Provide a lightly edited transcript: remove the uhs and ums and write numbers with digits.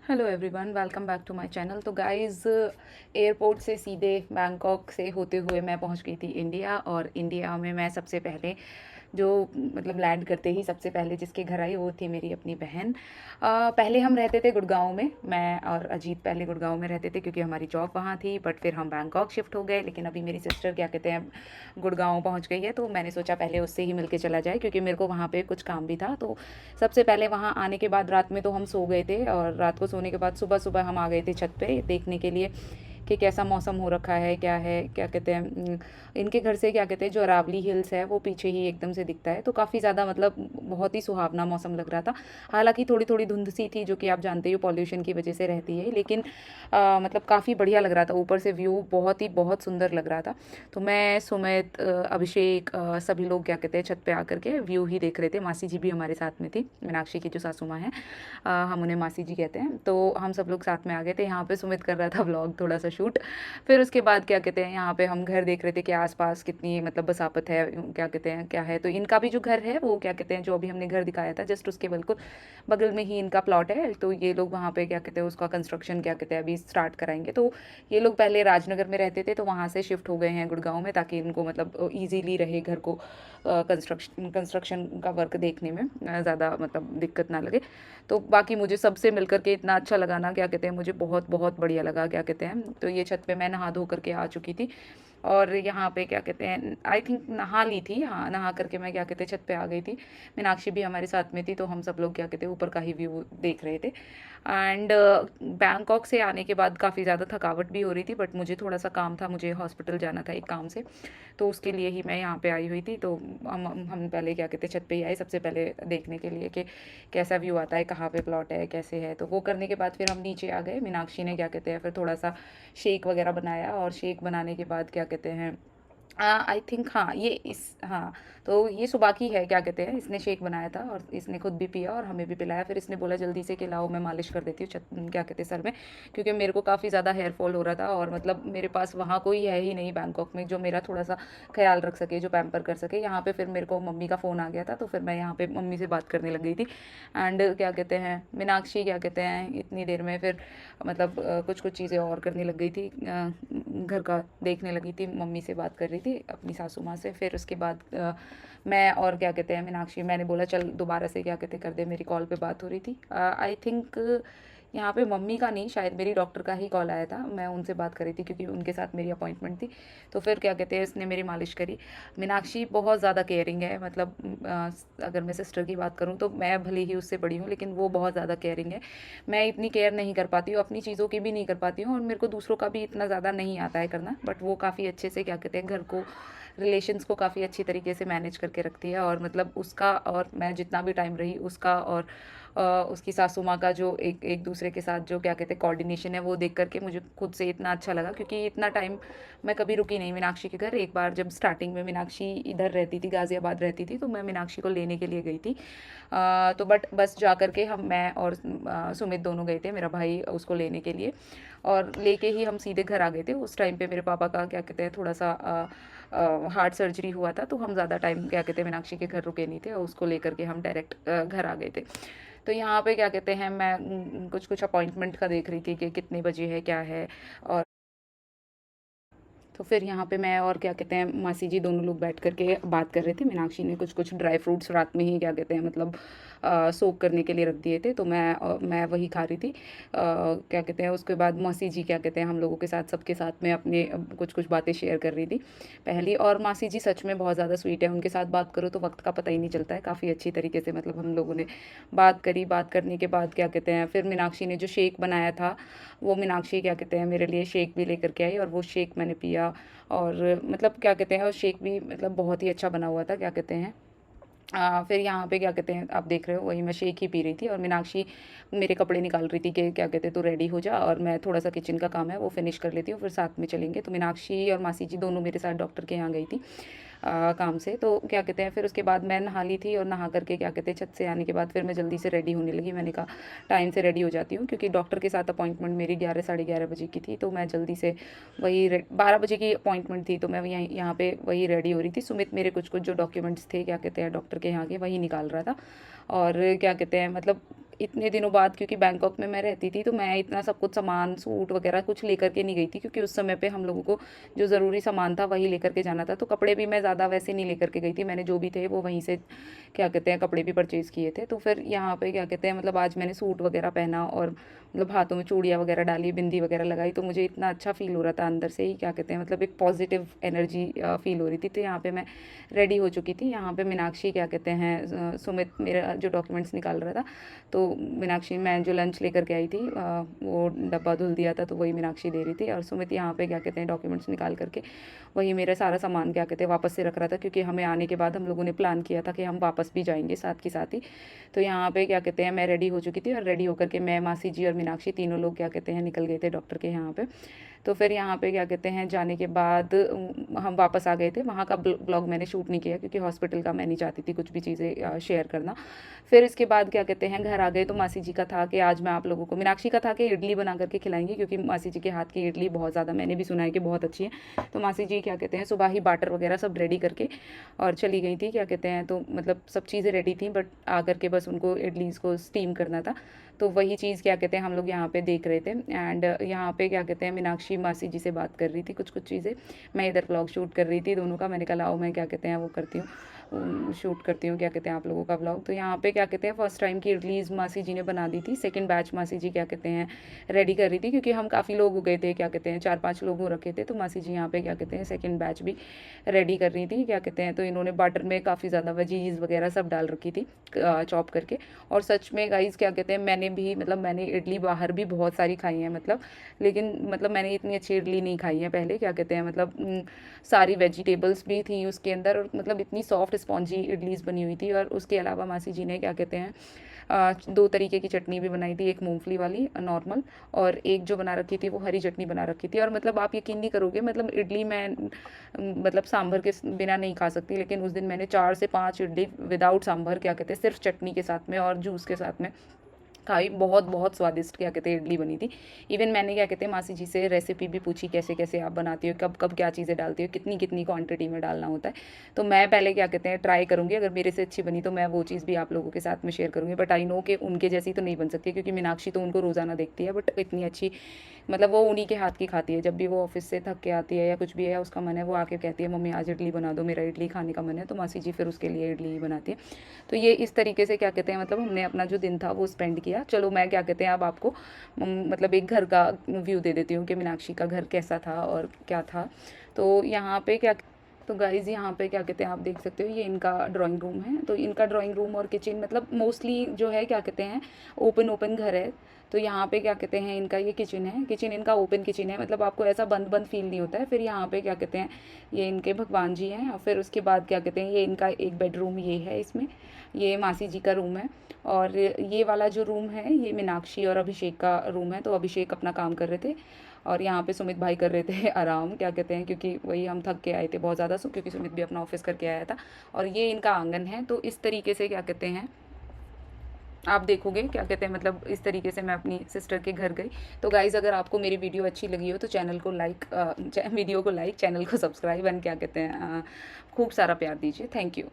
Hello everyone, welcome back to my channel. तो guys, airport से सीधे बैंकॉक से होते हुए मैं पहुंच गई थी इंडिया। और इंडिया में मैं सबसे पहले जो मतलब लैंड करते ही सबसे पहले जिसके घर आई वो थी मेरी अपनी बहन। पहले हम रहते थे गुड़गांव में, मैं और अजीत पहले गुड़गांव में रहते थे क्योंकि हमारी जॉब वहाँ थी। बट फिर हम बैंकॉक शिफ्ट हो गए, लेकिन अभी मेरी सिस्टर क्या कहते हैं गुड़गांव पहुँच गई है, तो मैंने सोचा पहले उससे ही मिलके चला जाए क्योंकि मेरे को वहाँ पे कुछ काम भी था। तो सबसे पहले वहाँ आने के बाद रात में तो हम सो गए थे, और रात को सोने के बाद सुबह सुबह हम आ गए थे छत पे देखने के लिए कि कैसा मौसम हो रखा है, क्या कहते हैं इनके घर से क्या कहते हैं जो अरावली हिल्स है वो पीछे ही एकदम से दिखता है। तो काफ़ी ज़्यादा मतलब बहुत ही सुहावना मौसम लग रहा था। हालांकि थोड़ी थोड़ी धुंध सी थी जो कि आप जानते ही हो पॉल्यूशन की वजह से रहती है, लेकिन मतलब काफ़ी बढ़िया लग रहा था। ऊपर से व्यू बहुत सुंदर लग रहा था। तो मैं, सुमित, अभिषेक, सभी लोग क्या कहते हैं छत पे आकर के व्यू ही देख रहे थे। मासी जी भी हमारे साथ में थी, मीनाक्षी की जो सासू माँ हैं, हम उन्हें मासी जी कहते हैं। तो हम सब लोग साथ में आ गए थे। यहाँ पे सुमित कर रहा था व्लॉग थोड़ा सा शूट। फिर उसके बाद क्या कहते हैं यहाँ पे हम घर देख रहे थे कि आसपास कितनी मतलब बसापत है, क्या कहते हैं क्या है। तो इनका भी जो घर है वो क्या कहते हैं जो अभी हमने घर दिखाया था जस्ट उसके बिल्कुल बगल में ही इनका प्लॉट है। तो ये लोग वहाँ पे क्या कहते हैं उसका कंस्ट्रक्शन क्या कहते हैं अभी स्टार्ट कराएंगे। तो ये लोग पहले राजनगर में रहते थे, तो वहाँ से शिफ्ट हो गए हैं गुड़गांव में ताकि इनको मतलब ईजीली रहे घर को कंस्ट्रक्शन का वर्क देखने में ज़्यादा मतलब दिक्कत ना लगे। तो बाकी मुझे सबसे मिलकर के इतना अच्छा लगा ना, क्या कहते हैं मुझे बहुत बहुत बढ़िया लगा, क्या कहते हैं। तो ये छत पे मैं नहा धो करके आ चुकी थी, और यहाँ पे क्या कहते हैं आई थिंक नहा ली थी, हाँ नहा करके मैं क्या कहते हैं छत पे आ गई थी। मीनाक्षी भी हमारे साथ में थी, तो हम सब लोग क्या कहते हैं ऊपर का ही व्यू देख रहे थे। एंड बैंकॉक से आने के बाद काफ़ी ज़्यादा थकावट भी हो रही थी, बट मुझे थोड़ा सा काम था, मुझे हॉस्पिटल जाना था एक काम से, तो उसके लिए ही मैं यहाँ पे आई हुई थी। तो हम पहले क्या कहते हैं छत पे ही आए सबसे पहले देखने के लिए कि कैसा व्यू आता है, कहाँ पे प्लॉट है, कैसे है। तो वो करने के बाद फिर हम नीचे आ गए। मीनाक्षी ने क्या कहते हैं फिर थोड़ा सा शेक वगैरह बनाया, और शेक बनाने के बाद क्या कहते हैं आई थिंक हाँ ये इस हाँ तो ये सुबह की है, क्या कहते हैं इसने शेक बनाया था और इसने खुद भी पिया और हमें भी पिलाया। फिर इसने बोला जल्दी से कि लाओ मैं मालिश कर देती हूँ क्या कहते हैं सर में, क्योंकि मेरे को काफ़ी ज़्यादा हेयर फॉल हो रहा था। और मतलब मेरे पास वहाँ कोई है ही नहीं बैंकॉक में जो मेरा थोड़ा सा ख्याल रख सके, जो पैम्पर कर सके। यहाँ पे फिर मेरे को मम्मी का फ़ोन आ गया था, तो फिर मैं यहाँ पे मम्मी से बात करने लग गई थी। एंड क्या कहते हैं मीनाक्षी क्या कहते हैं इतनी देर में फिर मतलब कुछ कुछ चीज़ें और करने लग गई थी, घर का देखने लगी थी, मम्मी से बात कर रही थी अपनी सासू माँ से। फिर उसके बाद मैं और क्या कहते हैं मीनाक्षी, मैंने बोला चल दोबारा से क्या कहते कर दे, मेरी कॉल पे बात हो रही थी। आई थिंक यहाँ पे मम्मी का नहीं, शायद मेरी डॉक्टर का ही कॉल आया था, मैं उनसे बात कर रही थी क्योंकि उनके साथ मेरी अपॉइंटमेंट थी। तो फिर क्या कहते हैं इसने मेरी मालिश करी। मीनाक्षी बहुत ज़्यादा केयरिंग है, मतलब अगर मैं सिस्टर की बात करूँ तो मैं भले ही उससे बड़ी हूँ, लेकिन वो बहुत ज़्यादा केयरिंग है। मैं इतनी केयर नहीं कर पाती हूँ, अपनी चीज़ों की भी नहीं कर पाती हूँ, और मेरे को दूसरों का भी इतना ज़्यादा नहीं आता है करना। बट वो काफ़ी अच्छे से क्या कहते हैं घर को, रिलेशंस को काफ़ी अच्छी तरीके से मैनेज करके रखती है। और मतलब उसका और मैं जितना भी टाइम रही उसका और उसकी सासू माँ का जो एक एक दूसरे के साथ जो क्या कहते हैं कोऑर्डिनेशन है वो देख करके मुझे खुद से इतना अच्छा लगा, क्योंकि इतना टाइम मैं कभी रुकी नहीं मीनाक्षी के घर। एक बार जब स्टार्टिंग में मीनाक्षी इधर रहती थी, गाज़ियाबाद रहती थी, तो मैं मीनाक्षी को लेने के लिए गई थी। तो बट बस जा कर के मैं और सुमित दोनों गए थे, मेरा भाई उसको लेने के लिए, और लेके ही हम सीधे घर आ गए थे। उस टाइम पे मेरे पापा का क्या कहते हैं थोड़ा सा हार्ट सर्जरी हुआ था, तो हम ज़्यादा टाइम क्या कहते हैं मीनाक्षी के घर रुके नहीं थे, और उसको लेकर के हम डायरेक्ट घर आ गए थे। तो यहाँ पे क्या कहते हैं मैं कुछ कुछ अपॉइंटमेंट का देख रही थी कि कितने बजे है क्या है। और तो फिर यहाँ पे मैं और क्या कहते हैं मासी जी दोनों लोग बैठ कर के बात कर रहे थे। मीनाक्षी ने कुछ कुछ ड्राई फ्रूट्स रात में ही क्या कहते हैं मतलब सोक करने के लिए रख दिए थे, तो मैं वही खा रही थी। क्या कहते हैं उसके बाद मासी जी क्या कहते हैं हम लोगों के साथ सबके साथ में अपने कुछ कुछ बातें शेयर कर रही थी पहली। और मासी जी सच में बहुत ज़्यादा स्वीट है, उनके साथ बात करो तो वक्त का पता ही नहीं चलता है। काफ़ी अच्छी तरीके से मतलब हम लोगों ने बात करी। बात करने के बाद क्या कहते हैं फिर मीनाक्षी ने जो शेक बनाया था वो मीनाक्षी क्या कहते हैं मेरे लिए शेक भी लेकर के आई, और वो शेक मैंने पिया। और मतलब क्या कहते हैं और शेक भी मतलब बहुत ही अच्छा बना हुआ था, क्या कहते हैं फिर यहाँ पे क्या कहते हैं आप देख रहे हो वही मैं शेक ही पी रही थी, और मीनाक्षी मेरे कपड़े निकाल रही थी कि क्या कहते हैं तो रेडी हो जा, और मैं थोड़ा सा किचन का काम है वो फिनिश कर लेती हूँ फिर साथ में चलेंगे। तो मीनाक्षी और मासी जी दोनों मेरे साथ डॉक्टर के यहाँ गई थी काम से। तो क्या कहते हैं फिर उसके बाद मैं नहा ली थी, और नहा करके क्या कहते हैं छत से आने के बाद फिर मैं जल्दी से रेडी होने लगी। मैंने कहा टाइम से रेडी हो जाती हूँ क्योंकि डॉक्टर के साथ अपॉइंटमेंट मेरी 11 साढ़े 11 बजे की थी, तो मैं जल्दी से वही 12 बजे की अपॉइंटमेंट थी, तो मैं यहाँ पे वही रेडी हो रही थी। सुमित मेरे कुछ कुछ जो डॉक्यूमेंट्स थे क्या कहते हैं डॉक्टर के यहाँ के वही निकाल रहा था। और क्या कहते हैं मतलब इतने दिनों बाद, क्योंकि बैंकॉक में मैं रहती थी तो मैं इतना सब कुछ सामान सूट वगैरह कुछ लेकर के नहीं गई थी, क्योंकि उस समय पे हम लोगों को जो ज़रूरी सामान था वही लेकर के जाना था। तो कपड़े भी मैं ज़्यादा वैसे नहीं लेकर के गई थी, मैंने जो भी थे वो वहीं से क्या कहते हैं कपड़े भी परचेज़ किए थे। तो फिर यहाँ पे क्या कहते हैं मतलब आज मैंने सूट वगैरह पहना और मतलब हाथों में चूड़ियाँ वगैरह डाली, बिंदी वगैरह लगाई, तो मुझे इतना अच्छा फ़ील हो रहा था अंदर से ही, क्या कहते हैं मतलब एक पॉजिटिव एनर्जी फ़ील हो रही थी। तो यहाँ पे मैं रेडी हो चुकी थी। यहाँ पे मीनाक्षी क्या कहते हैं सुमित मेरा जो डॉक्यूमेंट्स निकाल रहा था, तो मीनाक्षी मैं जो लंच लेकर के आई थी वो डब्बा धुल दिया था, तो वही मीनाक्षी दे रही थी। और सुमित यहाँ पे क्या कहते हैं डॉक्यूमेंट्स निकाल करके वही मेरा सारा सामान क्या कहते हैं वापस से रख रहा था, क्योंकि हमें आने के बाद हम लोगों ने प्लान किया था कि हम वापस भी जाएंगे साथ के साथ ही। तो यहाँ पे क्या कहते हैं मैं रेडी हो चुकी थी, और रेडी होकर के मैं, मासी जी और मीनाक्षी तीनों लोग क्या कहते हैं निकल गए थे डॉक्टर के यहाँ पे। तो फिर यहाँ पे क्या कहते हैं जाने के बाद हम वापस आ गए थे। वहाँ का ब्लॉग मैंने शूट नहीं किया, क्योंकि हॉस्पिटल का मैं नहीं चाहती थी कुछ भी चीज़ें शेयर करना। फिर इसके बाद क्या कहते हैं घर आ गए, तो मासी जी का था कि आज मैं आप लोगों को, मीनाक्षी का था कि इडली बना करके खिलाएंगे, क्योंकि मासी जी के हाथ की इडली बहुत ज़्यादा मैंने भी सुना है कि बहुत अच्छी है। तो मासी जी क्या कहते हैं सुबह ही बाटर वगैरह सब रेडी करके और चली गई थी, क्या कहते हैं तो मतलब सब चीज़ें रेडी थी, बट आकर के बस उनको इडलीज़ को स्टीम करना था। तो वही चीज़ क्या कहते हैं हम लोग यहाँ पे देख रहे थे। एंड यहाँ पे क्या कहते हैं मीनाक्षी मासी जी से बात कर रही थी कुछ कुछ चीज़ें, मैं इधर व्लॉग शूट कर रही थी दोनों का। मैंने कहा लाओ मैं क्या कहते हैं वो करती हूँ, शूट करती हूँ क्या कहते हैं आप लोगों का व्लॉग। तो यहाँ पे क्या कहते हैं फर्स्ट टाइम की इडलीज़ मासी जी ने बना दी थी। सेकंड बैच मासी जी क्या कहते हैं रेडी कर रही थी, क्योंकि हम काफ़ी लोग हो गए थे, क्या कहते हैं 4-5 लोग हो रखे थे। तो मासी जी यहाँ पे क्या कहते हैं सेकंड बैच भी रेडी कर रही थी, क्या कहते हैं। तो इन्होंने बटर में काफ़ी ज़्यादा वेजीज वगैरह सब डाल रखी थी चॉप करके। और सच में गाइस क्या कहते हैं मैंने भी मतलब मैंने इडली बाहर भी बहुत सारी खाई है मतलब, लेकिन मतलब मैंने इतनी अच्छी इडली नहीं खाई है पहले, क्या कहते हैं मतलब सारी वेजिटेबल्स भी थी उसके अंदर, और मतलब इतनी सॉफ्ट स्पॉन्जी इडलीज बनी हुई थी। और उसके अलावा मासी जी ने क्या कहते हैं 2 तरीके की चटनी भी बनाई थी, एक मूंगफली वाली नॉर्मल, और एक जो बना रखी थी वो हरी चटनी बना रखी थी। और मतलब आप यकीन नहीं करोगे, मतलब इडली मैं मतलब सांभर के बिना नहीं खा सकती, लेकिन उस दिन मैंने 4 से 5 इडली विदाउट सांभर क्या कहते हैं सिर्फ चटनी के साथ में और जूस के साथ में खाई। बहुत बहुत स्वादिष्ट क्या कहते हैं इडली बनी थी। इवन मैंने क्या कहते हैं मासी जी से रेसिपी भी पूछी कैसे कैसे आप बनाती हो, कब कब क्या चीज़ें डालती हो, कितनी कितनी क्वांटिटी में डालना होता है। तो मैं पहले क्या कहते हैं ट्राई करूँगी, अगर मेरे से अच्छी बनी तो मैं वो चीज़ भी आप लोगों के साथ में शेयर करूँगी। बट आई नो कि उनके जैसी तो नहीं बन सकती, क्योंकि मीनाक्षी तो उनको रोज़ाना देखती है, बट इतनी अच्छी मतलब वो उन्हीं के हाथ की खाती है। जब भी वो ऑफिस से थक के आती है या कुछ भी है उसका मन है, वो आके कहती है मम्मी आज इडली बना दो, मेरा इडली खाने का मन है। तो मासी जी फिर उसके लिए इडली ही बनाती है। तो ये इस तरीके से क्या कहते हैं मतलब हमने अपना जो दिन था वो स्पेंड किया। चलो मैं क्या कहते हैं अब आपको मतलब एक घर का व्यू दे देती हूँ कि मीनाक्षी का घर कैसा था और क्या था। तो यहाँ पे क्या, तो गाइज़ यहाँ पे क्या कहते हैं आप देख सकते हो ये इनका ड्राइंग रूम है। तो इनका ड्राइंग रूम और किचन मतलब मोस्टली जो है क्या कहते हैं ओपन ओपन घर है। तो यहाँ पे क्या कहते हैं इनका ये किचन है, किचन इनका ओपन किचन है, मतलब आपको ऐसा बंद बंद फील नहीं होता है। फिर यहाँ पे क्या कहते हैं ये इनके भगवान जी हैं, और फिर उसके बाद क्या कहते हैं ये इनका एक बेडरूम ये है, इसमें ये मासी जी का रूम है। और ये वाला जो रूम है ये मीनाक्षी और अभिषेक का रूम है। तो अभिषेक अपना काम कर रहे थे और यहाँ पे सुमित भाई कर रहे थे आराम, क्या कहते हैं क्योंकि वही हम थक के आए थे बहुत ज़्यादा, क्योंकि सुमित भी अपना ऑफिस करके आया था। और ये इनका आंगन है। तो इस तरीके से क्या कहते हैं आप देखोगे क्या कहते हैं मतलब इस तरीके से मैं अपनी सिस्टर के घर गई। तो गाइज़ अगर आपको मेरी वीडियो अच्छी लगी हो तो चैनल को लाइक वीडियो को लाइक, चैनल को सब्सक्राइब एंड क्या कहते हैं खूब सारा प्यार दीजिए। Thank you.